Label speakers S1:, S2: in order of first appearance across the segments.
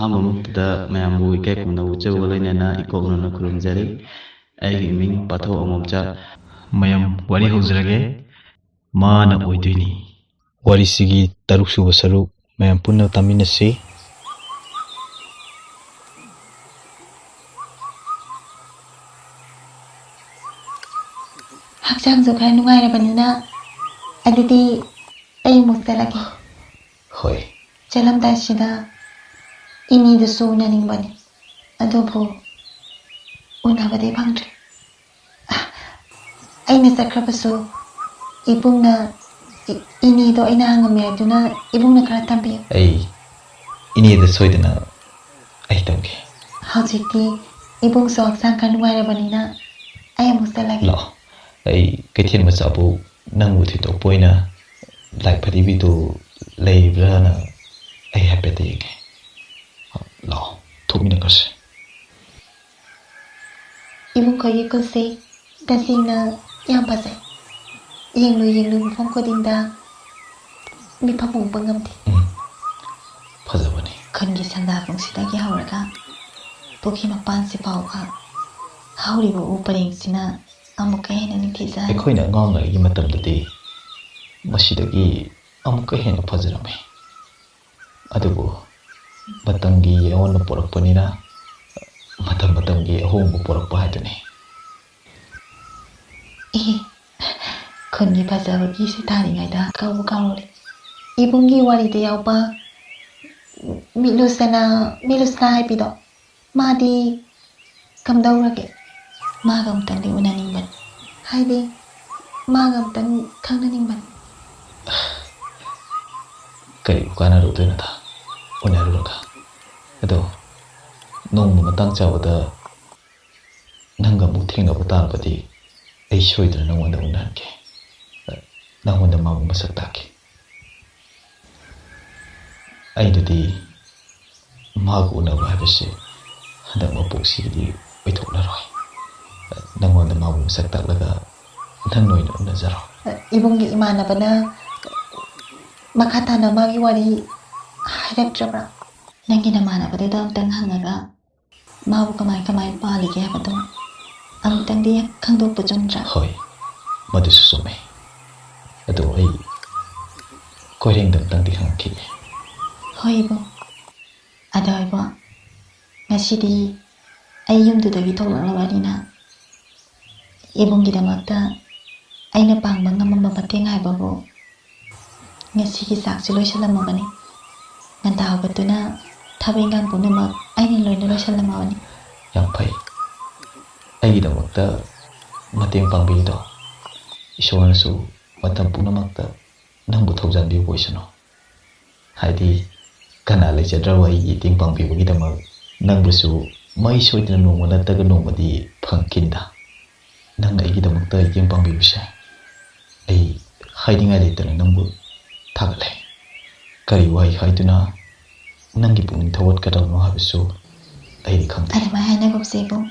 S1: ꯑꯍꯥꯟꯕꯃꯛꯇꯗ ꯃꯌꯥꯝꯕꯨ ꯏꯀꯥꯏ ꯈꯨꯝꯅꯕ ꯎꯠꯆꯕꯒ ꯂꯣꯏꯅꯅ ꯏꯀꯣꯛꯅꯅ ꯈꯨꯔꯨꯝꯖꯔꯤ꯫ ꯑꯩꯒꯤ ꯃꯤꯡ ꯄꯥꯊꯧ ꯑꯃꯣꯝꯆꯥ꯫
S2: ꯃꯌꯥꯝ ꯋꯥꯔꯤ ꯍꯧꯖꯔꯒꯦ꯫ ꯃꯥꯅ ꯑꯣꯏꯗꯣꯏꯅꯤ ꯋꯥꯔꯤꯁꯤꯒꯤ 6ꯁꯨꯕ ꯁꯔꯨꯛ ꯃꯌꯥꯝ ꯄꯨꯟꯅ ꯇꯥꯃꯤꯟꯅꯁꯤ꯫
S3: ꯍꯛꯆꯥꯡꯁꯨ ꯈꯔ ꯅꯨꯡꯉꯥꯏꯔꯕꯅꯤꯅ ꯑꯗꯨꯗꯤ ꯑꯩ ꯑꯃꯨꯛ ꯆꯠꯂꯒꯦ꯫
S2: ꯍꯣꯏ꯫
S3: ꯆꯠꯂꯝꯗꯥꯏꯁꯤꯗ ꯏꯅꯤꯗꯨꯁꯨ ꯎꯅꯅꯤꯡꯕꯅꯤ, ꯑꯗꯨꯕꯨ ꯎꯅꯕꯗꯤ ꯐꯪꯗ꯭ꯔꯦ꯫ ꯑꯩꯅ ꯆꯠꯈ꯭ꯔꯕꯁꯨ ꯏꯕꯨꯡꯅ 이니도 ꯑꯩꯅ ꯍꯪꯉꯝꯃꯦ ꯑꯗꯨꯅ 이봉ꯅꯈꯔ ꯇꯝꯕꯤꯌꯨ꯫
S2: ꯑꯩ 이니ꯗ ꯁꯣꯏꯗꯅ ꯑꯩ ꯇꯝꯒꯦ꯫
S3: ꯍꯧꯖꯤꯛꯇꯤ 이봉ꯁꯨ ꯍꯛꯆꯥꯡ ꯈꯔ ꯅꯨꯡꯉꯥꯏꯔꯕꯅꯤꯅ ꯑꯩ ꯑꯃꯨꯛ ꯆꯠꯂꯒꯦ꯫
S2: ꯂꯥꯛꯑꯣ, ꯑꯩ ꯀꯩꯊꯦꯜ ꯃꯆꯥꯕꯨ ꯅꯪꯕꯨ ꯊꯤꯗꯣꯛꯄ ꯑꯣꯏꯅ ꯂꯥꯏ ꯐꯗꯤꯕꯤꯗꯨ ꯂꯩꯕ꯭ꯔꯥꯅ ꯑꯩ ꯍꯥꯏꯐꯦꯠ ꯌꯦꯡꯒꯦ꯫ ꯂꯥꯛꯑꯣ, ꯊꯣꯛꯃꯤꯟꯅꯈ꯭ꯔꯁꯤ꯫
S3: 이봉ꯈꯣꯏꯒꯤ ꯈꯨꯠꯁꯦ ꯇꯁꯦꯡꯅ ꯌꯥꯝ ꯐꯖꯩ꯫ ꯌꯦꯡꯂꯨ ꯃꯐꯝ ꯈꯨꯗꯤꯡꯗ ꯃꯤꯐꯝ ꯎꯕ ꯉꯝꯗꯦ꯫
S2: ꯐꯖꯕꯅꯤ꯫
S3: ꯈꯨꯟꯒꯤ ꯁꯟꯗꯥꯕꯨꯡꯁꯤꯗꯒꯤ ꯍꯧꯔꯒ ꯄꯨꯈ꯭ꯔꯤ ꯃꯄꯥꯟꯁꯤ ꯐꯥꯎꯕ ꯍꯧꯔꯤꯕ ꯎ ꯄꯔꯦꯡꯁꯤꯅ ꯑꯃꯨꯛꯀ ꯍꯦꯟꯅ ꯅꯤꯡꯊꯤꯖꯍꯜꯂꯤ꯫
S2: ꯑꯩꯈꯣꯏꯅ ꯑꯉꯥꯡ ꯑꯣꯏꯔꯤꯉꯩ ꯃꯇꯝꯗꯗꯤ ꯃꯁꯤꯗꯒꯤ ꯑꯃꯨꯛꯀ ꯍꯦꯟꯅ ꯐꯖꯔꯝꯃꯤ꯫ ꯑꯗꯨꯕꯨ ꯃꯇꯝꯒꯤ ꯑꯑꯣꯟꯕ ꯄꯣꯔꯛꯄꯅꯤꯅ ꯃꯇꯝꯒꯤ ꯑꯍꯣꯡꯕ ꯄꯣꯔꯛꯄ ꯍꯥꯏꯗꯨꯅꯤ꯫
S3: ꯈꯨꯟꯒꯤ ꯐꯖꯕꯒꯤ ꯁꯤꯊꯥꯔꯤꯉꯩꯗ ꯀꯥꯎꯔꯨꯔꯦ꯫ 이봉ꯒꯤ ꯋꯥꯔꯤꯗ ꯌꯥꯎꯕ ꯃꯤꯂꯨꯁꯅꯥ ꯍꯥꯏꯕꯤꯗꯣ 마디 ꯀꯝꯗꯧꯔꯒꯦ? 마가 ꯑꯃꯨꯛꯇꯪꯗꯤ 우나닝ꯕꯅꯤ. 하이디 마가 ꯑꯃꯨꯛꯇꯪ ꯈꯪꯅꯅꯤꯡꯕꯅꯤ.
S2: ꯀꯔꯤꯕꯨ ꯀꯥꯟꯅꯔꯨꯗꯣꯏꯅꯣꯗ 우나루ꯔꯒ. ꯑꯗꯣ ꯅꯣꯡꯃ ꯃꯇꯥꯡ ꯆꯥꯕꯗ ꯅꯪꯒ ꯑꯃꯨꯛ ꯊꯦꯡꯅꯕ ꯇꯥꯔꯕꯗꯤ ꯑꯩ ꯁꯣꯏꯗꯅ ꯅꯪꯉꯣꯟꯗ ꯎꯅꯍꯟꯒꯦ꯫ ꯅꯪꯉꯣꯟꯗ ꯃꯥꯕꯨ ꯃꯁꯛ ꯇꯥꯛꯀꯦ꯫ ꯑꯩꯅꯗꯤ 마가 우나ꯕ ꯍꯥꯏꯕꯁꯤ ꯍꯟꯗꯛ ꯃꯄꯣꯛꯁꯤꯒꯤꯗꯤ ꯑꯣꯏꯊꯣꯛꯂꯔꯣꯏ꯫ ꯅꯪꯉꯣꯟꯗ 마ꯕꯨ ꯃꯁꯛ ꯇꯥꯛꯂꯒ ꯅꯪ ꯑꯣꯏꯅ ꯎꯅꯖꯔꯣ꯫
S3: 이봉ꯒꯤ 이만ꯅꯕꯅ ꯃꯈꯥ ꯇꯥꯅ 마ꯒꯤ ꯋꯥꯔꯤ ꯍꯥꯏꯔꯛꯇ꯭ꯔꯕ꯭ꯔꯥ? ꯅꯪꯒꯤ ꯅꯃꯥꯟꯅꯕꯗꯨꯗ ꯑꯃꯨꯛꯇꯪ ꯍꯪꯉꯒ 마ꯕꯨ ꯀꯃꯥꯏ ꯄꯥꯜꯂꯤꯒꯦ ꯍꯥꯏꯕꯗꯣ ꯑꯃꯨꯛꯇꯪꯗꯤ ꯈꯪꯗꯣꯛꯄ ꯆꯨꯝꯗ꯭ꯔꯥ?
S2: ꯍꯣꯏ, ꯃꯗꯨꯁꯨ ꯆꯨꯝꯃꯦ꯫ ꯑꯗꯣ ꯑꯩ ꯀꯣꯏꯔꯦꯡꯗ ꯑꯃꯨꯛꯇꯪꯗꯤ ꯍꯪꯉꯛꯈꯤꯒꯦ꯫
S3: ꯍꯣꯏ 이봉. ꯑꯗꯣ 이봉, ꯉꯁꯤꯗꯤ ꯑꯩ ꯌꯨꯝꯗꯨꯗꯒꯤ ꯊꯣꯛꯂꯛꯂꯕꯅꯤꯅ 이봉ꯒꯤꯗꯃꯛꯇ ꯑꯩꯅ ꯄꯥꯡꯕ ꯉꯝꯃꯕ ꯃꯇꯦꯡ ꯍꯥꯏꯕꯕꯨ ꯉꯁꯤꯒꯤ ꯆꯥꯛꯁꯨ ꯂꯣꯏꯁꯤꯜꯂꯝꯃꯕꯅꯤ. ꯉꯟꯇꯥ ꯍꯧꯒꯠꯇꯨꯅ ꯊꯕꯛ ꯏꯟꯈꯥꯡ ꯄꯨꯝꯅꯃꯛ ꯑꯩꯅ ꯂꯣꯏꯅ ꯂꯣꯏꯁꯤꯜꯂꯝꯃꯕꯅꯤ꯫
S2: ꯌꯥꯝ ꯐꯩ꯫ ꯑꯩꯒꯤꯗꯃꯛꯇ ꯃꯇꯦꯡ ꯄꯥꯡꯕꯤꯔꯤꯗꯣ ꯏꯁꯣꯔꯅꯁꯨ ꯃꯇꯝ ꯄꯨꯝꯅꯃꯛꯇ ꯅꯪꯕꯨ ꯊꯧꯖꯥꯟꯕꯤꯕ ꯑꯣꯏꯁꯅꯨ꯫ ꯍꯥꯏꯗꯤ ꯀꯅꯥ ꯂꯩꯖꯗ꯭ꯔꯕ ꯑꯩꯒꯤ ꯃꯇꯦꯡ ꯄꯥꯡꯕꯤꯕꯒꯤꯗꯃꯛ ꯅꯪꯕꯨꯁꯨ ꯃꯩ ꯁꯣꯏꯗꯅ ꯅꯣꯡꯃ ꯅꯠꯇ꯭ꯔꯒ ꯅꯣꯡꯃꯗꯤ ꯐꯪꯈꯤꯅꯤꯗ꯫ ꯅꯪꯅ ꯑꯩꯒꯤꯗꯃꯛꯇ ꯃꯇꯦꯡ ꯄꯥꯡꯕꯤꯕꯁꯦ ꯑꯩ ꯍꯥꯏꯅꯤꯡꯉꯥꯏ ꯂꯩꯇꯅ ꯅꯪꯕꯨ ꯊꯥꯒꯠꯂꯦ꯫ ꯀꯔꯤ ꯋꯥꯍꯩ ꯍꯥꯏꯗꯨꯅ ꯅꯪꯒꯤ ꯄꯨꯛꯅꯤꯡ ꯊꯧꯒꯠꯀꯗꯕꯅꯣ ꯍꯥꯏꯕꯁꯨ ꯑꯩꯗꯤ ꯈꯪꯗꯦ꯫
S3: ꯑꯗꯨꯃꯥꯏꯅ ꯍꯥꯏꯅꯒꯨꯝꯁꯦ 이봉.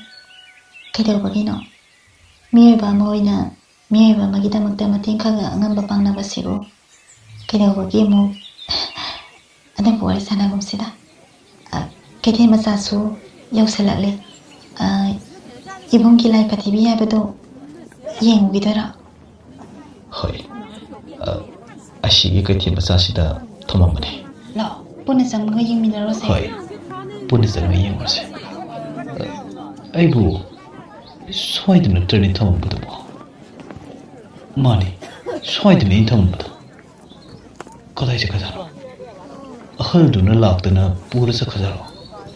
S3: ꯀꯩꯗꯧꯕꯒꯤꯅꯣ? ꯃꯤꯑꯣꯏꯕ ꯑꯃ ꯑꯣꯏꯅ ꯃꯤꯑꯣꯏꯕ ꯑꯃꯒꯤꯗꯃꯛꯇ ꯃꯇꯦꯡ ꯈꯔ ꯑꯉꯝꯕ ꯄꯥꯡꯅꯕꯁꯤꯕꯨ ꯀꯩꯗꯧꯕꯒꯤ ꯑꯃꯨꯛ ꯑꯗꯨꯝꯕ ꯋꯥꯔꯤ ꯁꯥꯟꯅꯒꯨꯝꯁꯤꯗ. ꯀꯩꯊꯦꯜ ꯃꯆꯥꯁꯨ ꯌꯧꯁꯤꯜꯂꯛꯂꯦ. 이봉ꯒꯤ ꯂꯥꯏ ꯐꯗꯤꯕꯤ ꯍꯥꯏꯕꯗꯣ ꯌꯦꯡꯉꯨꯈꯤꯗꯣꯏꯔꯣ?
S2: ꯍꯣꯏ, ꯑꯁꯤꯒꯤ ꯀꯩꯊꯦꯜ ꯃꯆꯥꯁꯤꯗ ꯊꯝꯃꯝꯕꯅꯦ꯫
S3: ꯂꯥꯛꯑꯣ, ꯄꯨꯟꯅ ꯆꯪꯉꯒ ꯌꯦꯡꯃꯤꯟꯅꯔꯨꯁꯦ꯫
S2: ꯍꯣꯏ, ꯄꯨꯟꯅ ꯆꯪꯉꯒ ꯌꯦꯡꯉꯨꯔꯁꯦ꯫ ꯑꯩꯕꯨ ꯁ꯭ꯋꯥꯏꯗ ꯅꯠꯇ꯭ꯔꯅꯦ ꯊꯝꯃꯝꯕꯗꯨꯕꯣ? ꯃꯥꯅꯤ, ꯁ꯭ꯋꯥꯏꯗꯅꯦ ꯑꯩꯅ ꯊꯝꯃꯝꯕꯗꯣ꯫ ꯀꯗꯥꯏ ꯆꯠꯈ꯭ꯔꯖꯥꯠꯅꯣ? ꯑꯍꯜꯗꯨꯅ ꯂꯥꯛꯇꯅ ꯄꯨꯔ ꯆꯠꯈ꯭ꯔꯖꯥꯠꯂꯣ?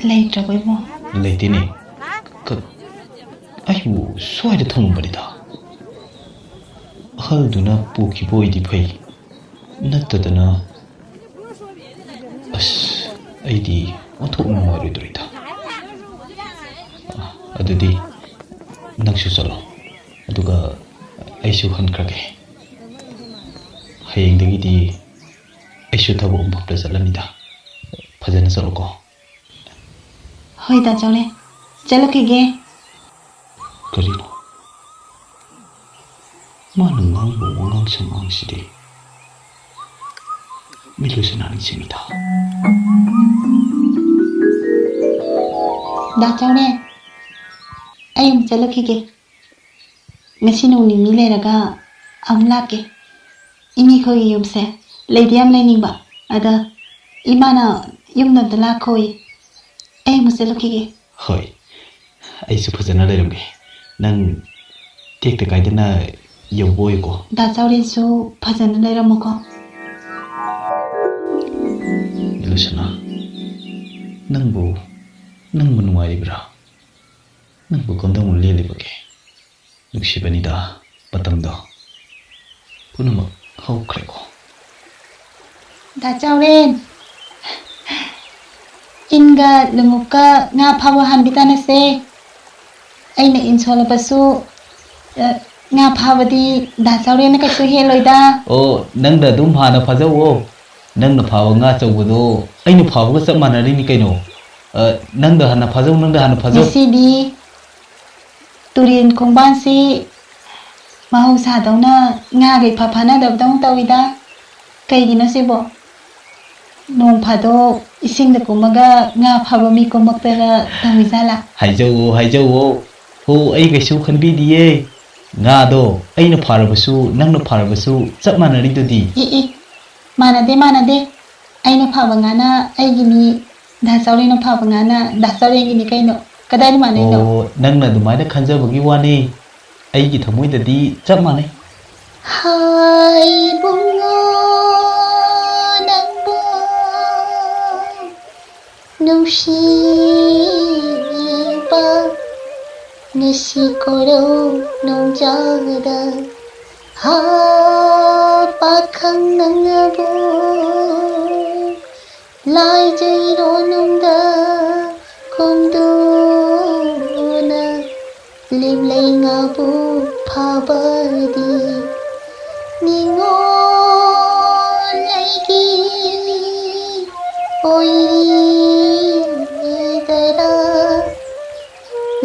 S3: ꯂꯩꯇ꯭ꯔꯕꯣ 이봉?
S2: ꯂꯩꯇꯦꯅꯦ꯫ ꯑꯩꯕꯨ ꯁ꯭ꯋꯥꯏꯗ ꯊꯝꯃꯝꯕꯅꯤꯗ꯫ ꯑꯍꯜꯗꯨꯅ ꯄꯨꯈꯤꯕ ꯑꯣꯏꯗꯤ ꯐꯩ, ꯅꯠꯇꯗꯅ ꯑꯁ, ꯑꯩꯗꯤ ꯑꯣꯟꯊꯣꯛꯅ ꯅꯨꯡꯉꯥꯏꯔꯣꯏꯗꯧꯔꯤꯗ꯫ ꯑꯗꯨꯗꯤ ꯅꯪꯁꯨ ꯆꯠꯂꯣ, ꯑꯗꯨꯒ ꯑꯩꯁꯨ ꯍꯟꯈ꯭ꯔꯒꯦ꯫ ꯍꯌꯦꯡꯗꯒꯤꯗꯤ ꯑꯩꯁꯨ ꯊꯕꯛ ꯃꯐꯝꯗ ꯆꯠꯂꯅꯤꯗ꯫ ꯐꯖꯅ ꯆꯠꯂꯣꯀꯣ꯫
S3: ꯍꯣꯏ ꯗꯥꯆꯧꯅꯦ, ꯆꯠꯂꯨꯈꯤꯒꯦ꯫
S2: ꯀꯔꯤꯅꯣ? ꯃꯥꯅ ꯉꯥꯡꯕ ꯋꯥꯉꯥꯡ ꯁꯉꯥꯡꯁꯤꯗꯤ ꯃꯤꯂꯨꯁꯅꯥ ꯅꯤꯡꯁꯤꯡꯉꯤꯗ꯫
S3: ꯗꯥ ꯆꯥꯎꯔꯦꯟ ꯑꯩ ꯑꯃꯨꯛ ꯆꯠꯂꯛꯈꯤꯒꯦ ꯉꯁꯤ ꯅꯣꯡ ꯅꯤꯅꯤ ꯂꯩꯔꯒ ꯑꯃꯨꯛ ꯂꯥꯛꯀꯦ ꯏꯅꯦꯈꯣꯏꯒꯤ ꯌꯨꯝꯁꯦ ꯂꯩꯗꯤ ꯌꯥꯝ ꯂꯩꯅꯤꯡꯕ ꯑꯗ ꯏꯃꯥꯅ ꯌꯨꯝꯗ ꯑꯝꯇ ꯂꯥꯛꯈꯣꯌꯦ ꯑꯩ ꯑꯃꯨꯛ ꯆꯠꯂꯛꯈꯤꯒꯦ
S2: ꯍꯣꯏ ꯑꯩꯁꯨ ꯐꯖꯅ ꯂꯩꯔꯝꯒꯦ ꯅꯪ ꯇꯦꯛꯇ ꯀꯥꯏꯗꯅ ꯌꯧꯕ ꯑꯣꯏꯀꯣ
S3: ꯗꯥ ꯆꯥꯎꯔꯦꯟꯁꯨ ꯐꯖꯅ ꯂꯩꯔꯝꯃꯣꯀꯣ
S2: ꯏꯂꯨꯁꯅꯥ ꯅꯪꯕꯨ ꯅꯨꯡꯉꯥꯏꯔꯤꯕ꯭ꯔꯥ ꯅꯪꯕꯨ ꯀꯝꯗꯧꯅ ꯂꯦꯜꯂꯤꯕꯒꯦ ꯅꯨꯡꯁꯤꯕꯅꯤꯗ ꯃꯇꯝꯗꯣ ꯄꯨꯝꯅꯃꯛ ꯍꯧꯈ꯭ꯔꯦꯀꯣ
S3: ꯗꯥ ꯆꯥꯎꯔꯦꯟ ꯏꯟꯒ ꯂꯨꯉꯨꯞꯀ ꯉꯥ ꯐꯥꯕ ꯍꯥꯟꯕꯤ ꯇꯥꯟꯅꯁꯦ ꯑꯩꯅ ꯏꯟ ꯁꯣꯜꯂꯕꯁꯨ ꯉꯥ ꯐꯥꯕꯗꯤ ꯗꯥ ꯆꯥꯎꯔꯦꯟꯅ ꯀꯩꯁꯨ ꯍꯦꯜꯂꯣꯏꯗ
S2: ꯑꯣ ꯅꯪꯅ ꯑꯗꯨꯝ ꯍꯥꯟꯅ ꯐꯥꯖꯧꯋꯣ ꯅꯪꯅ ꯐꯥꯕ ꯉꯥ ꯑꯆꯧꯕꯗꯣ ꯑꯩꯅ ꯐꯥꯕꯒ ꯆꯞ ꯃꯥꯟꯅꯔꯤꯅꯤ ꯀꯩꯅꯣ ꯅꯪꯗ ꯍꯥꯟꯅ ꯐꯥꯖꯧ
S3: ꯉꯁꯤꯗꯤ ꯇꯨꯔꯦꯟ ꯈꯣꯡꯕꯥꯟꯁꯤ ꯃꯍꯧꯁꯥꯗꯧꯅ ꯉꯥꯒ ꯏꯐꯥ ꯐꯥꯅꯗꯕꯗꯧꯅ ꯇꯧꯏꯗ ꯀꯩꯒꯤꯅꯣ ꯁꯤꯕꯣ ꯅꯣꯡ ꯐꯥꯗꯣꯛ ꯏꯁꯤꯡꯗ ꯀꯨꯝꯃꯒ ꯉꯥ ꯐꯥꯕ ꯃꯤ ꯀꯨꯝꯃꯛꯇꯅ ꯇꯧꯏꯖꯥꯠꯂꯥ
S2: ꯍꯥꯏꯖꯧꯋꯣ ꯍꯣ ꯑꯩ ꯀꯩꯁꯨ ꯈꯟꯕꯤꯗꯤꯌꯦ ꯉꯥꯗꯣ ꯑꯩꯅ ꯐꯥꯔꯕꯁꯨ ꯅꯪꯅ ꯐꯥꯔꯕꯁꯨ ꯆꯞ ꯃꯥꯟꯅꯔꯤꯗꯨꯗꯤ
S3: ꯏ ꯃꯥꯟꯅꯗꯦ ꯑꯩꯅ ꯐꯥꯕ ꯉꯥꯅ ꯑꯩꯒꯤꯅꯤ ꯗꯥ ꯆꯥꯎꯔꯦꯟꯅ ꯐꯥꯕ ꯉꯥꯅ ꯗꯥ ꯆꯥꯎꯔꯦꯟꯒꯤꯅꯤ ꯀꯩꯅꯣ ꯀꯗꯥꯏꯗ ꯃꯥꯟꯅꯩꯅꯣ
S2: ꯑꯣ ꯅꯪꯅ ꯑꯗꯨꯃꯥꯏꯅ ꯈꯟꯖꯕꯒꯤ ꯋꯥꯅꯤ ꯑꯩꯒꯤ ꯊꯃꯣꯏꯗꯗꯤ ꯆꯞ ꯃꯥꯟꯅꯩ
S3: ꯍꯥꯏ ꯏꯕꯨꯡꯉꯣ ꯅꯪꯕꯨ ꯅꯨꯡꯁꯤꯕ ꯉꯁꯤ ꯀꯣꯔꯧ ꯅꯣꯡꯖꯥꯗ ꯄꯥꯈꯪ ꯅꯪꯕꯨ ꯂꯥꯏꯖꯩꯔꯣꯅꯨꯡꯗ ꯈꯣꯡꯗꯨꯅ ꯂꯦꯝꯂꯩ ꯉꯥꯕꯨ ꯐꯥꯕꯗꯤ ꯅꯤꯉꯣꯜ ꯑꯩꯒꯤ ꯑꯣꯏꯔꯤꯗꯔꯥ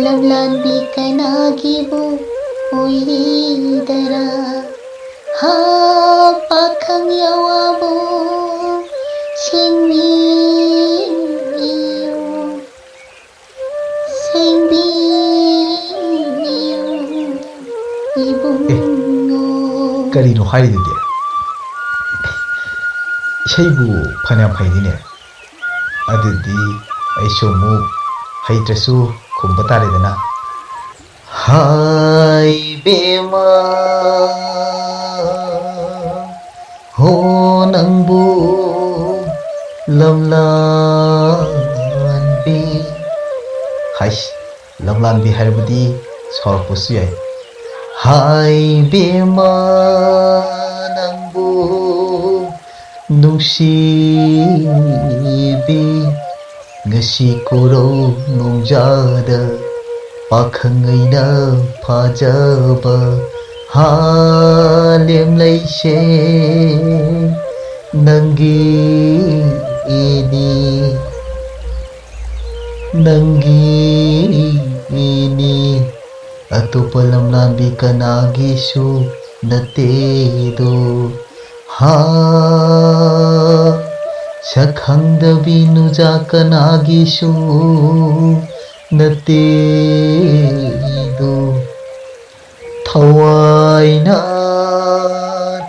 S3: ꯂꯝꯂꯥꯟꯕꯤ ꯀꯅꯥꯒꯤꯕꯨ ꯑꯣꯏꯔꯤꯗꯔꯥ ꯄꯥꯈꯪ ꯌꯥꯋꯥꯕꯨ ꯁꯦꯡꯕꯤꯌꯨ 이봉노
S4: ꯀꯔꯤꯅꯣ ꯍꯥꯏꯔꯤꯗꯨꯗꯤ ꯏꯁꯩꯕꯨ ꯐꯅꯌꯥꯝ ꯍꯩꯅꯤꯅꯦ ꯑꯗꯨꯗꯤ ꯑꯩꯁꯨ ꯑꯃꯨꯛ ꯍꯩꯇ꯭ꯔꯁꯨ ꯈꯨꯝꯕ ꯇꯥꯔꯦꯗꯅ ꯍꯥꯏ ꯕꯦꯃꯥ ꯍꯣ ꯅꯪꯕꯨ ꯂꯝꯂꯥꯟꯕꯤ ꯍꯥꯏꯁ ꯂꯝꯂꯥꯟꯕꯤ ꯍꯥꯏꯔꯕꯗꯤ ꯁꯥꯎꯔꯛꯄꯁꯨ ꯌꯥꯏ ꯍꯥꯏ ꯕꯦꯃꯥ ꯅꯪꯕꯨ ꯅꯨꯡꯁꯤꯕꯤ ngasi ꯀꯣꯔꯧ ꯅꯣꯡꯖꯥꯗ ꯄꯥꯈꯪ ꯑꯩꯅ ꯐꯥꯖꯕ ꯂꯦꯝꯂꯩꯁꯦ ꯅꯪꯒꯤꯅꯤ ꯑꯇꯣꯞꯄ ꯂꯝꯂꯥꯟꯕꯤ ꯀꯅꯥꯒꯤꯁꯨ ꯅꯠꯇꯦꯗꯣ ꯁꯛꯈꯪꯗꯕꯤ ꯅꯨꯖꯥ ꯀꯅꯥꯒꯤꯁꯨ ꯅꯠꯇꯦꯗꯣ ꯊꯋꯥꯏꯅ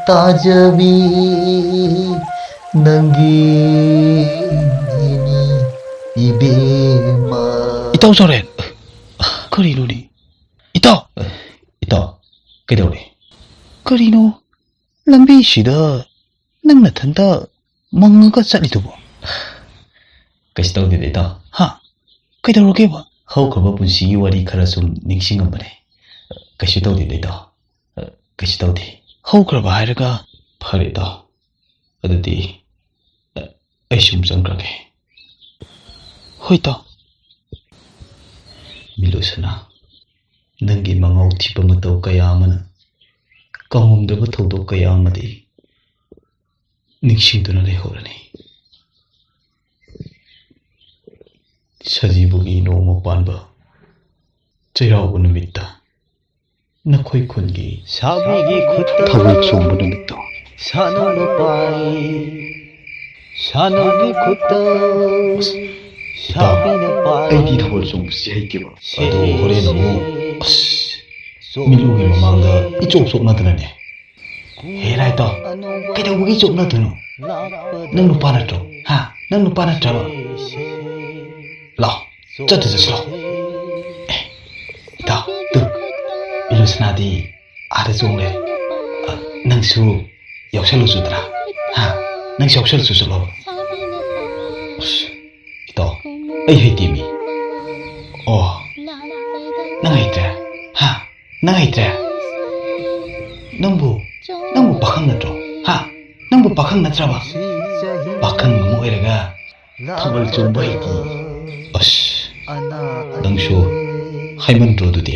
S4: ꯇꯥꯖꯕꯤ ꯅꯪꯒꯤꯅꯤ 이베마
S2: 이따 오자래 그리노니 이따 그래오래 그리노 람비시다 ꯅꯪ ꯅꯊꯟꯇ ꯃꯪꯉꯒ ꯆꯠꯂꯤꯗꯨꯕꯣ ꯀꯩꯁꯨ ꯇꯧꯗꯦꯗ ꯏꯇꯥꯎ ꯀꯩꯗꯧꯔꯒꯦꯕ ꯍꯧꯈ꯭ꯔꯕ ꯄꯨꯟꯁꯤꯒꯤ ꯋꯥꯔꯤ ꯈꯔ ꯁꯨꯝ ꯅꯤꯡꯁꯤꯡꯉꯝꯕꯅꯦ ꯀꯩꯁꯨ ꯇꯧꯗꯦꯗ ꯏꯇꯥꯎ ꯀꯩꯁꯨ ꯇꯧꯗꯦ ꯍꯧꯈ꯭ꯔꯕ ꯍꯥꯏꯔꯒ ꯐꯔꯦ ꯏꯇꯥꯎ ꯑꯗꯨꯗꯤ ꯑꯩ ꯁꯨꯝ ꯆꯪꯈ꯭ꯔꯒꯦ ꯍꯣꯏ ꯏꯇꯥꯎ ꯃꯤꯂꯣꯁꯅꯥ ꯅꯪꯒꯤ ꯃꯉꯥꯎ ꯊꯤꯕ ꯃꯇꯧ ꯀꯌꯥ ꯑꯃꯅ ꯀꯥꯎꯉꯝꯗ꯭ꯔꯕ ꯊꯧꯗꯣꯛ ꯀꯌꯥ ꯑꯃꯗꯤ ꯅꯤꯡꯁꯤꯡꯗꯨꯅ ꯂꯩꯍꯧꯔꯅꯤ ꯁꯖꯤꯕꯨꯒꯤ ꯅꯣꯡꯃ ꯄꯥꯟꯕ ꯆꯩꯔꯥꯎꯕ ꯅꯨꯃꯤꯠꯇ ꯅꯈꯣꯏ ꯈꯨꯟꯒꯤ ꯁꯥꯕꯤꯒꯤ ꯈꯨꯠꯇ ꯊꯥꯕꯜ ꯆꯣꯡꯕ ꯅꯨꯃꯤꯠꯇꯣ ꯁꯥꯅꯨꯅ ꯄꯥꯏ ꯁꯥꯅꯨꯒꯤ ꯈꯨꯠꯇ ꯏꯇꯥꯎ ꯑꯩꯗꯤ ꯊꯥꯕꯜ ꯆꯣꯡꯕꯁꯤ ꯍꯩꯇꯦꯕ ꯑꯗꯣ ꯍꯣꯔꯦꯟ ꯑꯃꯨꯛ ꯃꯤꯠꯂꯨꯒꯤ ꯃꯃꯥꯡꯗ ꯏꯆꯣꯞ ꯆꯣꯞꯅꯗꯅꯅꯦ ꯍꯦꯔꯥ ꯏꯇꯥꯎ ꯀꯩꯗꯧꯕꯒꯤ ꯆꯣꯞꯅꯗꯣꯏꯅꯣ ꯅꯪ ꯅꯨꯄꯥ ꯅꯠꯇ꯭ꯔꯣ ꯍꯥ ꯅꯪ ꯅꯨꯄꯥ ꯅꯠꯇ꯭ꯔꯕ ꯂꯥꯛꯑꯣ ꯆꯠꯁꯤ ꯂꯥꯛꯑꯣ ꯏꯇꯥꯎ ꯇꯨ ꯃꯤꯂꯨꯁꯅꯥꯗꯤ 아래 ꯆꯣꯡꯂꯦ ꯅꯪꯁꯨ ꯌꯥꯎꯁꯜꯂꯨꯆꯣꯗꯅ ꯍꯥ ꯅꯪꯁꯨ ꯌꯥꯎꯁꯜꯂꯨꯆꯣ ꯏꯇꯥꯎ ꯑꯩ ꯍꯩꯇꯦꯃꯤ ꯑꯣ ꯅꯪ ꯍꯩꯇ꯭ꯔꯦ ꯍꯥ ꯅꯪ ꯍꯩꯇ꯭ꯔꯦ ꯅꯪꯕꯨ ꯄꯥꯈꯪ ꯅꯠꯇ꯭ꯔꯣ ꯍꯥ ꯅꯪꯕꯨ ꯄꯥꯈꯪ ꯅꯠꯇ꯭ꯔꯕ ꯄꯥꯈꯪ ꯑꯃ ꯑꯣꯏꯔꯒ ꯊꯥꯕꯜ ꯆꯣꯡꯕ ꯍꯩꯇꯤ ꯅꯪꯁꯨ ꯍꯥꯏꯃꯟꯗ꯭ꯔꯣ ꯑꯗꯨꯗꯤ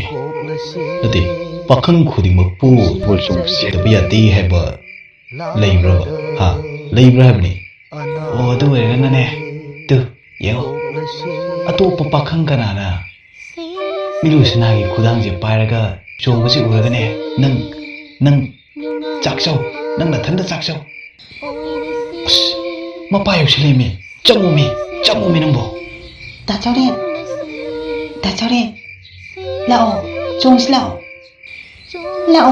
S2: ꯅꯠꯇꯦ ꯄꯥꯈꯪ ꯈꯨꯗꯤꯡꯃꯛꯄꯨ ꯊꯥꯕꯜ ꯆꯣꯡꯕꯁꯤ ꯍꯩꯇꯕ ꯌꯥꯗꯦ ꯍꯥꯏꯕ ꯂꯩꯕ꯭ꯔꯕ ꯍꯥ ꯂꯩꯕ꯭ꯔꯥ ꯍꯥꯏꯕꯅꯤ ꯑꯣ ꯑꯗꯨ ꯑꯣꯏꯔꯒꯅꯅꯦ ꯇꯨ ꯌꯦꯡꯉꯣ ꯑꯇꯣꯞꯄ ꯄꯥꯈꯪ ꯀꯅꯥꯅ ꯃꯤꯂꯨꯁꯅꯥꯒꯤ ꯈꯨꯗꯥꯡꯁꯦ ꯄꯥꯏꯔꯒ ꯆꯣꯡꯕꯁꯤ ꯎꯔꯒꯅꯦ ꯅꯪ ꯆꯥꯛꯆꯧ ꯅꯪ ꯅꯊꯟꯗ ꯆꯥꯛꯆꯧ ꯃꯄꯥ ꯌꯧꯁꯤꯜꯂꯦꯃꯤ ꯆꯪꯉꯣꯃꯤ ꯅꯪꯕꯣ
S3: 다저렌 라오 종시 라오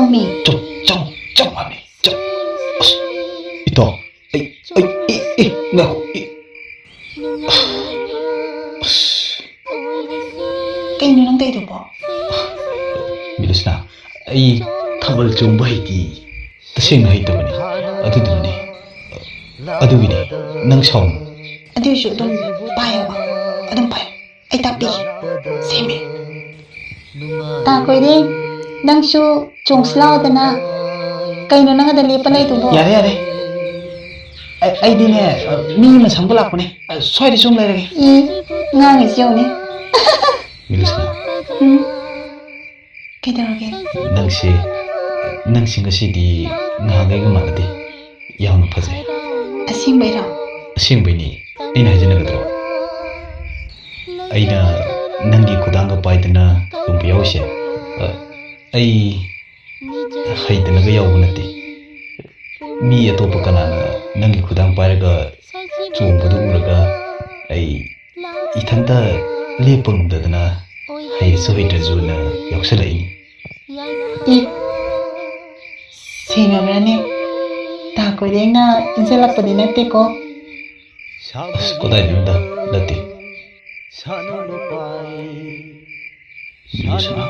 S3: 미
S2: ꯆꯪ ꯍꯥꯏꯕꯅꯤ ꯆꯪ 이따 나고
S3: ꯀꯩꯅꯣ ꯅꯪ ꯇꯧꯔꯤꯗꯨꯕꯣ
S2: 미루스나 ꯑꯩ ꯊꯥꯕꯜ ꯆꯣꯡꯕ ꯍꯩꯇꯤ ꯇꯁꯦꯡꯅ ꯍꯩꯇꯕꯅꯤ ꯑꯗꯨꯗꯨꯅꯅꯦ ꯑꯗꯨꯒꯤꯅꯤ ꯅꯪ ꯁꯥꯎꯅꯨ
S3: ꯑꯗꯨꯏꯁꯨ ꯑꯗꯨꯝ ꯄꯥꯏꯌꯣꯕ ꯑꯩ ꯇꯥꯛꯄꯤꯒꯦ ꯁꯦꯝꯃꯦ ꯇꯥ ꯀꯣꯏꯔꯦꯡ ꯅꯪꯁꯨ ꯆꯣꯡꯁꯤꯜꯂꯛꯑꯣꯗꯅ ꯀꯩꯅꯣ ꯅꯪ ꯑꯗ ꯂꯦꯞꯄ ꯂꯩꯗꯨꯕꯣ
S1: ꯌꯥꯔꯦ ꯑꯩꯗꯤꯅꯦ ꯃꯤ ꯑꯃ ꯁꯪꯕ ꯂꯥꯛꯄꯅꯦ ꯁ꯭ꯋꯥꯏꯗ ꯁꯨꯝ ꯂꯩꯔꯒꯦ
S3: ꯉꯥꯡꯉꯤꯁꯤ ꯌꯦꯡꯉꯨꯅꯦ
S2: 미루스나
S3: ꯀꯩꯗꯧꯔꯒꯦ
S2: ꯅꯪꯁꯤ ꯉꯁꯤꯗꯤ ꯅꯍꯥꯟꯒꯩꯒ ꯃꯥꯟꯅꯗꯦ ꯌꯥꯝꯅ ꯐꯖꯩ
S3: ꯑꯁꯦꯡꯕꯩꯔꯣ
S2: ꯑꯁꯦꯡꯕꯩꯅꯤ ꯑꯩꯅ ꯍꯥꯏꯖꯟꯅꯒꯗ꯭ꯔꯣ ꯑꯩꯅ ꯅꯪꯒꯤ ꯈꯨꯗꯥꯡꯒ ꯄꯥꯏꯗꯅ ꯆꯣꯡꯕ ꯌꯥꯎꯔꯤꯁꯦ ꯑꯩ ꯍꯩꯇꯅꯒ ꯌꯥꯎꯕ ꯅꯠꯇꯦ ꯃꯤ ꯑꯇꯣꯞꯄ ꯀꯅꯥꯅ ꯅꯪꯒꯤ ꯈꯨꯗꯥꯡ ꯄꯥꯏꯔꯒ ꯆꯣꯡꯕꯗꯨ ꯎꯔꯒ ꯑꯩ ꯏꯊꯟꯇ ꯂꯦꯞꯄ ꯉꯝꯗꯗꯅ ꯍꯩꯔꯁꯨ ꯍꯩꯇ꯭ꯔꯁꯨꯅ ꯌꯥꯎꯁꯜꯂꯛꯏꯅꯤ
S3: ꯁꯦꯡꯉꯕ꯭ꯔꯅꯦ ꯇꯥ ꯀꯣꯏꯔꯦꯡꯅ ꯏꯟꯁꯤꯜꯂꯛꯄꯗꯤ ꯅꯠꯇꯦꯀꯣ
S2: ꯀꯗꯥꯏꯗꯩꯅꯣꯗ ꯅꯠꯇꯦ 미루스나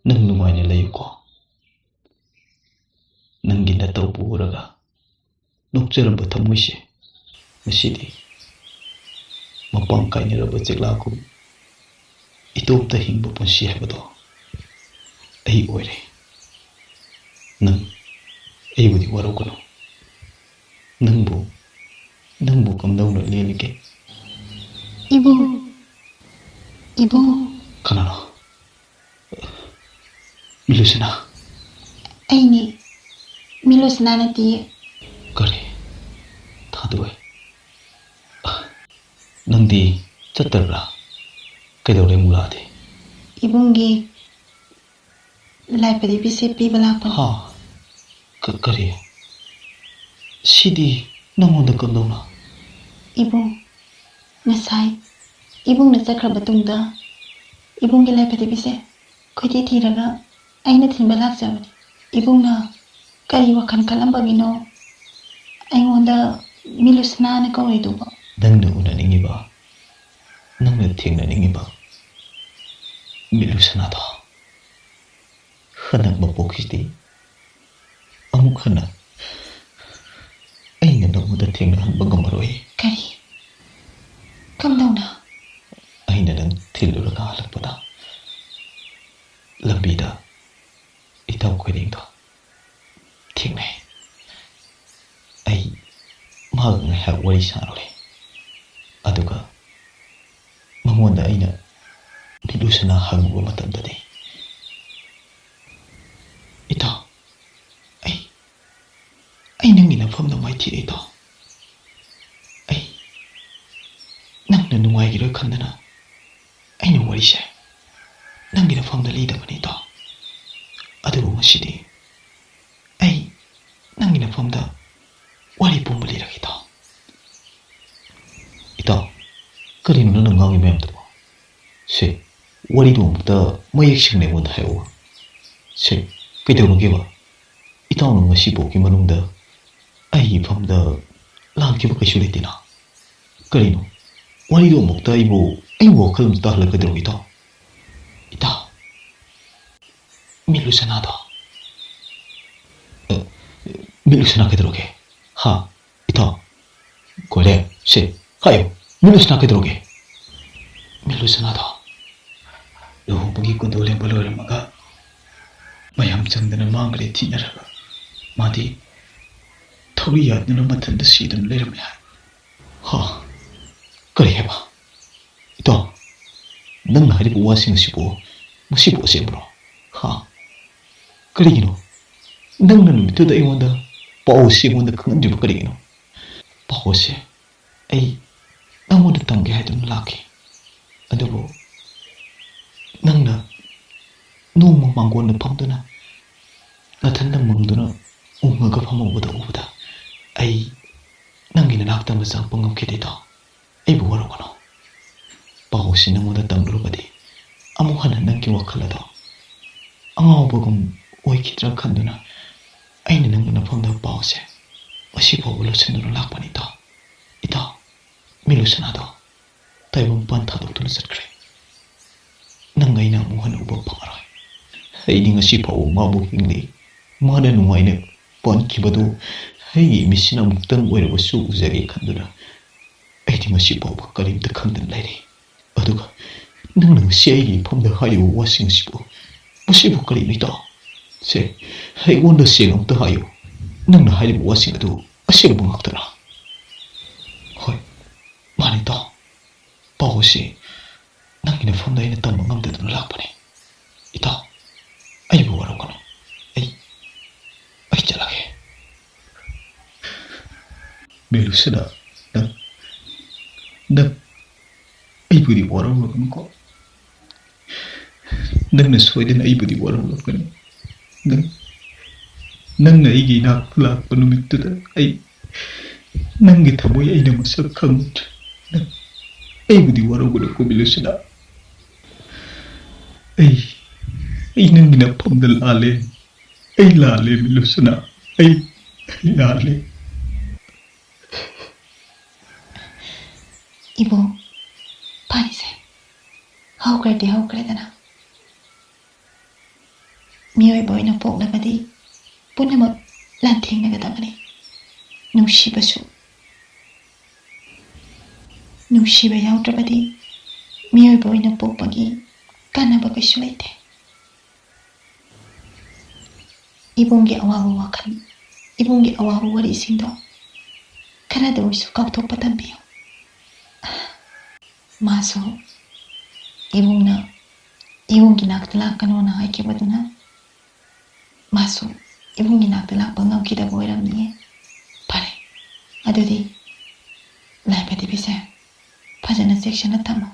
S2: ꯅꯪ ꯅꯨꯡꯉꯥꯏꯅ ꯂꯩꯌꯨꯀꯣ ꯅꯪꯒꯤ ꯅꯇꯧꯕꯨ ꯎꯔꯒ ꯅꯣꯛꯆꯔꯝꯕ ꯊꯃꯣꯏꯁꯦ ꯉꯁꯤꯗꯤ ꯃꯄꯥꯡ ꯀꯥꯏꯅꯔꯕ ꯆꯦꯛꯂꯥꯒꯨꯝ ꯏꯇꯣꯝꯇ ꯍꯤꯡꯕ ꯄꯨꯟꯁꯤ ꯍꯥꯏꯕꯗꯣ ꯑꯩ ꯑꯣꯏꯔꯦ ꯅꯪ ꯑꯩꯕꯨꯗꯤ ꯋꯥꯔꯧꯒꯅꯨ ꯅꯪꯕꯨ ꯀꯝꯗꯧꯅ ꯂꯦꯜꯂꯤꯒꯦ
S3: 이봉
S2: 그나나 밀루스나
S3: ꯑꯩꯅꯤ ꯃꯤꯂꯨꯁꯅꯥ ꯅꯠꯇꯤꯌꯦ
S2: 그래 다들 왜 ꯅꯪꯗꯤ ꯆꯠꯇꯕ꯭ꯔꯥ ꯀꯩꯗꯧꯔꯦ ꯑꯃꯨꯛ ꯂꯥꯛꯑꯗꯤ
S3: 이봉ꯒꯤ ꯂꯥꯏꯄꯗꯤ ꯄꯤꯁꯦ ꯄꯤꯕ ꯂꯥꯛꯄꯅꯤ
S2: ꯍꯥ ꯀꯔꯤ ꯁꯤꯗꯤ ꯅꯪꯉꯣꯟꯗ ꯀꯝꯗꯧꯅ
S3: 이봉 ꯉꯁꯥꯏ 이봉ꯅ ꯆꯠꯈ꯭ꯔ ꯃꯇꯨꯡꯗ 이봉ꯒꯤ ꯂꯥꯏꯄꯗꯤ ꯄꯤꯁꯦ ꯈꯣꯏꯊꯤ ꯊꯤꯔꯒ ꯑꯩꯅ ꯊꯤꯟꯕ ꯂꯥꯛꯆꯕꯅꯤ 이봉ꯅ ꯀꯔꯤ ꯋꯥꯈꯜ ꯈꯜꯂꯝꯕꯒꯤꯅꯣ ꯑꯩꯉꯣꯟꯗ ꯃꯤꯂꯨꯁꯅꯥꯅ ꯀꯧꯔꯤꯗꯨꯕꯣ
S2: ꯅꯪꯅ ꯎꯅꯅꯤꯡꯉꯤꯕ ꯅꯪꯅ ꯊꯦꯡꯅꯅꯤꯡꯉꯤꯕ ꯃꯤꯂꯨꯁꯅꯥꯗꯣ ꯍꯟꯗꯛ ꯃꯄꯣꯛꯁꯤꯗꯤ ꯑꯃꯨꯛ ꯍꯟꯅ ꯑꯩꯅ ꯅꯪꯉꯣꯟꯗ ꯊꯦꯡꯅꯍꯟꯕ ꯉꯝꯃꯔꯣꯏ
S3: ꯀꯔꯤ ꯀꯝꯗꯧꯅ
S2: ꯑꯩꯅ ꯅꯪ ꯊꯤꯜꯂꯨꯔꯒ ꯍꯜꯂꯛꯄꯗ ꯂꯝꯕꯤꯗ ꯏꯇꯥꯎ ꯈꯣꯏꯔꯦꯡꯗꯣ ꯊꯦꯡꯅꯩ ꯑꯩ ꯃꯥꯒ ꯉꯥꯏꯍꯥꯛ ꯋꯥꯔꯤ ꯁꯥꯔꯨꯔꯦ ꯑꯗꯨꯒ ꯃꯉꯣꯟꯗ ꯑꯩꯅ ꯃꯤꯂꯨꯁꯅꯥ ꯍꯪꯉꯨꯕ ꯃꯇꯝꯗꯗꯤ ꯏꯇꯥꯎ ꯑꯩ ꯅꯪꯒꯤ ꯅꯐꯝꯗ ꯃꯥꯏꯊꯤꯔꯦ ꯏꯇꯥꯎ ꯑꯩ ꯅꯪꯅ ꯅꯨꯡꯉꯥꯏꯈꯤꯔꯣꯏ ꯈꯟꯗꯅ ꯑꯩꯅ ꯋꯥꯔꯤꯁꯦ ꯅꯪꯒꯤ ꯅꯐꯝꯗ ꯂꯤꯗꯕꯅꯤ ꯏꯇꯥꯎ ꯑꯗꯨꯕꯨ ꯉꯁꯤꯗꯤ ꯑꯩ ꯅꯪꯒꯤ ꯅꯐꯝꯗ ꯋꯥꯔꯤ ꯄꯨꯝꯕ ꯂꯤꯔꯒꯦ ꯏꯇꯥꯎ ꯀꯔꯤꯅꯣ ꯅꯪꯅ ꯉꯥꯡꯉꯤ ꯃꯌꯥꯝꯗꯨꯕꯣ? ꯁꯦ ꯋꯥꯔꯤꯗꯨ ꯑꯃꯨꯛꯇ ꯃꯌꯦꯛ ꯁꯦꯡꯅ ꯑꯩꯉꯣꯟꯗ ꯍꯥꯏꯔꯛꯎ. ꯁꯦ ꯀꯩꯗꯧꯔꯒꯦꯕ? ꯏꯇꯥꯎꯅ ꯉꯁꯤꯐꯥꯎꯒꯤ ꯃꯅꯨꯡꯗ ꯑꯩꯒꯤ ꯏꯐꯝꯗ ꯂꯥꯟꯈꯤꯕ ꯀꯩꯁꯨ ꯂꯩꯇꯦꯅ. ꯀꯔꯤꯅꯣ ꯋꯥꯔꯤꯗꯨ ꯑꯃꯨꯛꯇ ꯑꯩꯕꯨ ꯋꯥꯈꯜ ꯑꯃꯇ ꯇꯥꯍꯜꯂꯛꯀꯗꯧꯔꯣ ꯏꯇꯥꯎ? ꯏꯇꯥꯎ ꯃꯤꯂꯨꯁꯅꯥꯗꯣ ꯃꯤꯂꯨꯁꯅꯥ ꯀꯩꯗꯧꯔꯒꯦ? ꯍꯥ 이따 그래 씨 하요 밀루스나 그대로게 밀루스나다 루ಹು부기 꾸돌레 벌어르마가 마얌 정드는 마음그리 티냐라가 마디 털이 얕는 맡은 듯 시든 레르메 하 그래 해봐 이따 넌 나리 보아싱 시보 무시 보세브로 하 그리기노 너는 밑에다 이원다 빠오시 원다 큰집을 그리기노 ꯄꯥꯎꯁꯦ ꯑꯩ ꯅꯪꯉꯣꯟꯗ ꯇꯝꯒꯦ ꯍꯥꯏꯗꯨꯅ ꯂꯥꯛꯈꯤ ꯑꯗꯨꯕꯨ ꯅꯪꯅ ꯅꯣꯡꯃ ꯃꯥꯡꯒꯣꯟꯗ ꯐꯝꯗꯨꯅ ꯅꯊꯟꯗ ꯃꯪꯗꯨꯅ ꯎꯡꯉꯒ ꯐꯝꯍꯧꯕꯗ ꯎꯕꯗ ꯑꯩ ꯅꯪꯒꯤ ꯅꯅꯥꯛꯇ ꯑꯃ ꯆꯪꯉꯛꯄ ꯉꯝꯈꯤꯗꯦꯗꯣ ꯑꯩꯕꯨ ꯋꯥꯔꯧꯒꯅꯨ ꯄꯥꯎꯁꯤ ꯅꯪꯉꯣꯟꯗ ꯇꯝꯂꯨꯔꯕꯗꯤ ꯑꯃꯨꯛ ꯍꯟꯅ ꯅꯪꯒꯤ ꯋꯥꯈꯜ ꯑꯗꯣ ꯑꯉꯥꯎꯕꯒꯨꯝ ꯑꯣꯏꯈꯤꯗ꯭ꯔꯥ ꯈꯟꯗꯨꯅ ꯑꯩꯅ ꯅꯪꯒꯤ ꯅꯐꯝꯗ ꯄꯥꯎꯁꯦ ꯉꯁꯤꯐꯥꯎꯕ ꯂꯣꯠꯁꯤꯟꯗꯨꯅ ꯂꯥꯛꯄꯅꯤ ꯏꯇꯥꯎ 이따 밀루스나도 타이번반 타독도는 ꯆꯠꯈ꯭ꯔꯦ ꯅꯪ ꯑꯩꯅ ꯑꯃꯨꯛ ꯍꯟꯅ ꯎꯕ ꯐꯪꯉꯔꯣꯏ ꯑꯩꯗꯤ ꯉꯁꯤ ꯐꯥꯎꯕ ꯃꯥꯕꯨ ꯍꯤꯡꯂꯤ ꯃꯥꯅ ꯅꯨꯡꯉꯥꯏꯅ ꯄꯥꯟꯈꯤꯕꯗꯨ ꯑꯩꯒꯤ ꯏꯃꯤꯠꯁꯤꯅ ꯑꯃꯨꯛꯇꯪ ꯑꯣꯏꯔꯕꯁꯨ ꯎꯖꯒꯦ ꯈꯟꯗꯨꯅ ꯑꯩꯗꯤ ꯉꯁꯤ ꯐꯥꯎꯕ ꯀꯔꯤꯝꯇ ꯈꯪꯗꯅ ꯂꯩꯔꯤ ꯑꯗꯨꯒ ꯅꯪꯅ ꯉꯁꯤ ꯑꯩꯒꯤ ꯏꯐꯝꯗ ꯍꯥꯏꯔꯤꯕ ꯋꯥꯁꯤꯡꯁꯤꯕꯨ ꯃꯁꯤꯕꯨ ꯀꯔꯤꯅꯣ ꯏꯇꯥꯎ ꯁꯦ ꯑꯩꯉꯣꯟꯗ ꯁꯦꯡꯅ ꯑꯃꯨꯛꯇ ꯍꯥꯏꯌꯨ ꯅꯪꯅ ꯍꯥꯏꯔꯤꯕ ꯋꯥꯁꯤꯡ ꯑꯗꯨ ꯑꯁꯦꯡꯕ ꯉꯥꯛꯇꯔꯥ ꯍꯣꯏ ꯃꯥꯅꯤ ꯏꯇꯥꯎ ꯄꯥꯎꯁꯤ ꯅꯪꯒꯤ ꯅꯐꯝꯗ ꯑꯩꯅ ꯇꯝꯕ ꯉꯝꯗꯗꯨꯅ ꯂꯥꯛꯄꯅꯤ ꯏꯇꯥꯎ ꯑꯩꯕꯨ ꯋꯥꯔꯧꯒꯅꯨ ꯑꯩ ꯆꯠꯂꯒꯦ ꯃꯤꯂꯨꯁꯅꯥ ꯅꯪ ꯑꯩꯕꯨꯗꯤ ꯋꯥꯔꯧꯔꯒꯅꯨꯀꯣ ꯅꯪꯅ ꯁꯣꯏꯗꯅ ꯑꯩꯕꯨꯗꯤ ꯋꯥꯔꯧꯔꯒꯅꯨ ꯅꯪꯅ ꯑꯩꯒꯤ ꯏꯅꯥꯛꯇ ꯂꯥꯛꯄ ꯅꯨꯃꯤꯠꯇꯨꯗ ꯑꯩ ꯅꯪꯒꯤ ꯊꯃꯣꯏ ꯑꯩꯅ ꯃꯁꯛ ꯈꯪꯗ꯭ꯔꯦ ꯑꯩꯕꯨꯗꯤ ꯋꯥꯔꯧꯒꯅꯨꯀꯣ ꯃꯤꯂꯨꯁꯅꯥ ꯑꯩ ꯅꯪꯒꯤ ꯅꯐꯝꯗ ꯂꯥꯜꯂꯦ ꯑꯩ ꯂꯥꯜꯂꯦ ꯃꯤꯂꯨꯁꯅꯥ ꯑꯩ ꯂꯥꯜꯂꯦ
S3: 이보 파리세 ꯍꯧꯈ꯭ꯔꯗꯤ ꯍꯧꯈ꯭ꯔꯦꯗꯅ 미워의 보이는 ꯄꯣꯛꯂꯕꯗꯤ ꯄꯨꯝꯅꯃꯛ ꯂꯥꯟꯊꯦꯡꯅꯒꯗꯕꯅꯤ ꯅꯨꯡꯁꯤꯕ ꯌꯥꯎꯗ꯭ꯔꯕꯗꯤ 미워의 보이는 ꯄꯣꯛꯄꯒꯤ ꯀꯥꯟꯅꯕ ꯀꯩꯁꯨ ꯂꯩꯇꯦ 이봉기 ꯑꯋꯥꯕ ꯋꯥꯈꯜ 이봉기 ꯑꯋꯥꯕ ꯋꯥꯔꯤꯁꯤꯡꯗꯣ ꯈꯔꯗ ꯑꯣꯏꯁꯨ ꯀꯥꯎꯊꯣꯛꯄ ꯇꯝꯕꯤꯌꯨ 마소 이봉기 ꯅꯥꯛꯇ ꯂꯥꯛꯀꯅꯣꯅ ꯍꯥꯏꯈꯤꯕꯗꯨꯅ 마소 이봉기 ꯅꯥꯛꯇ ꯂꯥꯛꯄ ꯉꯝꯈꯤꯗꯕ ꯑꯣꯏꯔꯝꯅꯤꯌꯦ ꯐꯔꯦ ꯑꯗꯨꯗꯤ ꯂꯥꯏꯕꯗꯤꯕꯤꯁꯦ ꯐꯖꯅ ꯆꯦꯛꯁꯤꯟꯅ ꯊꯝꯃꯣ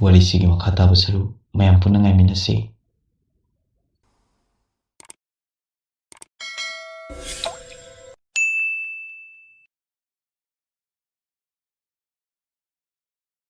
S1: ꯋꯥꯔꯤꯁꯤꯒꯤ ꯃꯈꯥ ꯇꯥꯕ ꯁꯔꯨꯛ ꯃꯌꯥꯝ ꯄꯨꯟꯅ ꯉꯥꯏꯃꯤꯟꯅꯁꯤ